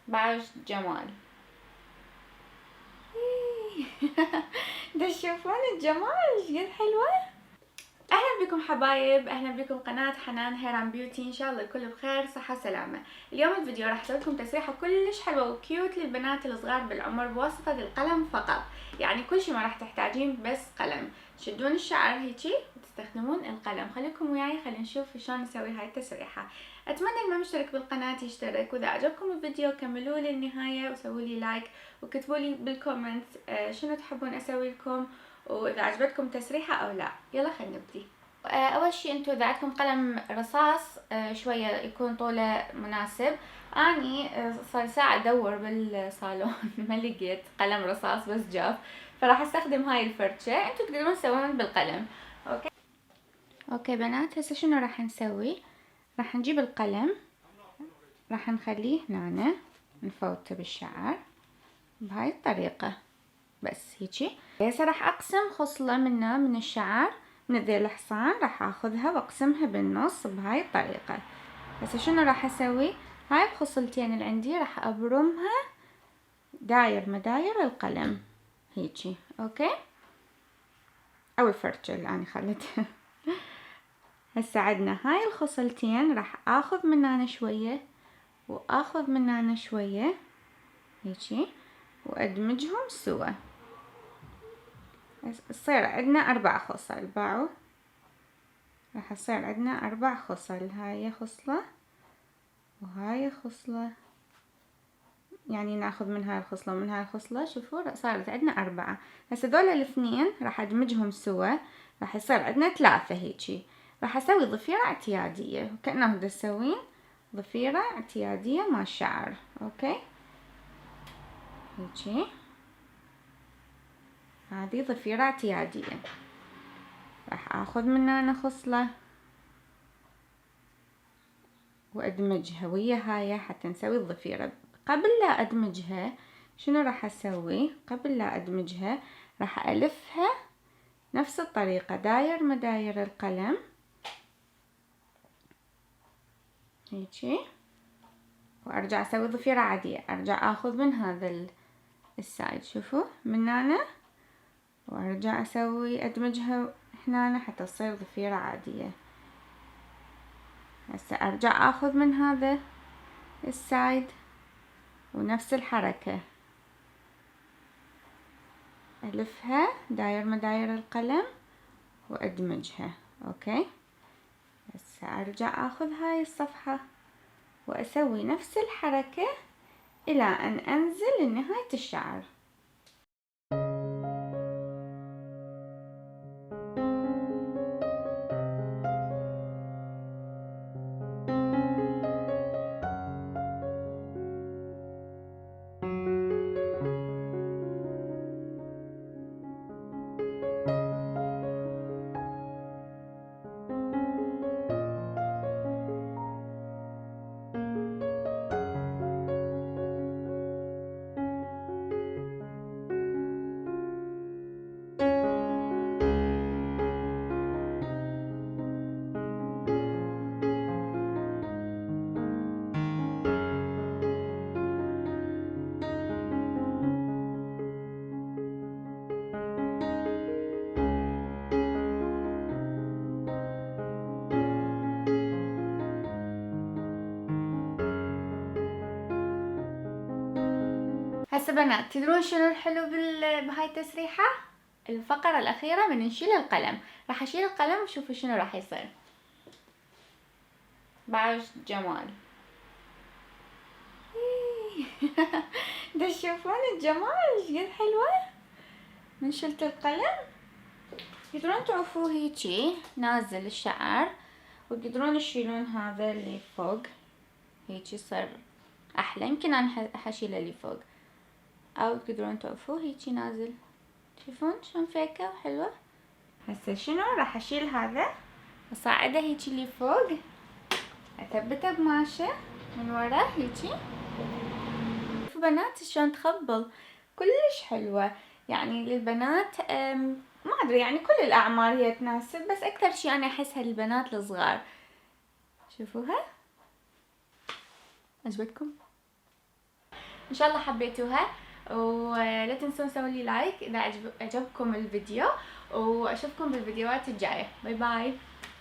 بعج جمال. تشوفون الجمال قد حلوة. اهلا بكم حبايب، اهلا بكم قناة حنان هيران بيوتي. ان شاء الله الكل بخير صحة وسلامة. اليوم الفيديو راح اسوي لكم تسريحة كلش حلوة وكيوت للبنات الصغار بالعمر بواسطة القلم فقط. يعني كل شي ما راح تحتاجين بس قلم. تشدون الشعر هيجي وتستخدمون القلم. خليكم وياي خلينا نشوف شلون نسوي هاي التسريحة. اتمنى اللي ما مشترك بالقناة يشترك، واذا عجبكم الفيديو كملوا للنهاية وسووا لي لايك وكتبوا لي بالكومنت شنو تحبون اسوي لكم، واذا عجبتكم تسريحة او لا. يلا خلينا نبدي. اول شي انتو اذا عندكم قلم رصاص شوية يكون طوله مناسب. اني صار ساعة ادور بالصالون ما لقيت قلم رصاص بس جاف، فراح استخدم هاي الفرشة. انتو تقدرون تسوون بالقلم. اوكي بنات، هسه شنو راح نسوي؟ راح نجيب القلم، راح نخليه هنا، نفوته بالشعر بهاي الطريقة بس هيجي. هسه راح اقسم خصلة من الشعر من ذيل الحصان، راح اخذها واقسمها بالنص بهاي الطريقة. هسه شنو راح اسوي؟ هاي الخصلتين اللي عندي راح ابرمها داير مداير القلم هيجي. اوكي، او الفرشة اللي انا خليتها. هسه عندنا هاي الخصلتين، راح اخذ من هنا شوية واخذ من هنا شوية هيجي وادمجهم سوا. يصير عندنا 4 خصل. باعوا راح يصير عندنا 4 خصل. هاي خصلة وهاي خصلة، يعني ناخذ من هاي الخصلة ومن هاي الخصلة. شوفوا صارت عندنا 4. هسه ذول الاثنين راح ادمجهم سوا، راح يصير عندنا 3 هيجي. راح اسوي ضفيرة اعتيادية وكأنه تسوين ضفيرة اعتيادية مع الشعر. اوكي هيجي، هذه ضفيرة اعتيادية. راح اخذ من هنا خصلة وادمجها ويا هاي حتى نسوي الضفيرة. قبل لا ادمجها شنو راح اسوي؟ قبل لا ادمجها راح الفها نفس الطريقة داير مداير القلم هيجي، وارجع اسوي ضفيرة عادية. ارجع اخذ من هذا السايد، شوفوا من هنا، وارجع اسوي ادمجها هنا حتى تصير ضفيرة عادية. هسه ارجع اخذ من هذا السايد ونفس الحركة ألفها داير مداير القلم وأدمجها. أوكي، هسه أرجع أخذ هاي الصفحة وأسوي نفس الحركة إلى أن أنزل لنهاية الشعر. هسه بنات، تدرون شنو الحلو بهاي التسريحة؟ الفقرة الأخيرة من نشيل القلم. راح أشيل القلم وشوفوا شنو راح يصير. بعج جمال. تشوفون الجمال قد حلوة من شلت القلم. تقدرون تعوفوه هيجي نازل الشعر، وتقدرون تشيلون هذا اللي فوق هيجي صار احلى. يمكن انا حشيله اللي فوق، او تقدرون تعوفوه هيجي نازل. تشوفون شلون فيكة وحلوة. هسه شنو راح اشيل هذا وصاعده هيجي اللي فوق، اثبته بماشة من ورا هيجي. شوفوا بنات شلون تخبل كلش حلوة. يعني للبنات ما ادري، يعني كل الاعمار هي تناسب، بس اكثر شي انا احسها للبنات الصغار. شوفوها، عجبتكم؟ ان شاء الله حبيتوها، ولا تنسون تسوون لي لايك اذا عجبكم الفيديو، واشوفكم بالفيديوهات الجايه. باي باي.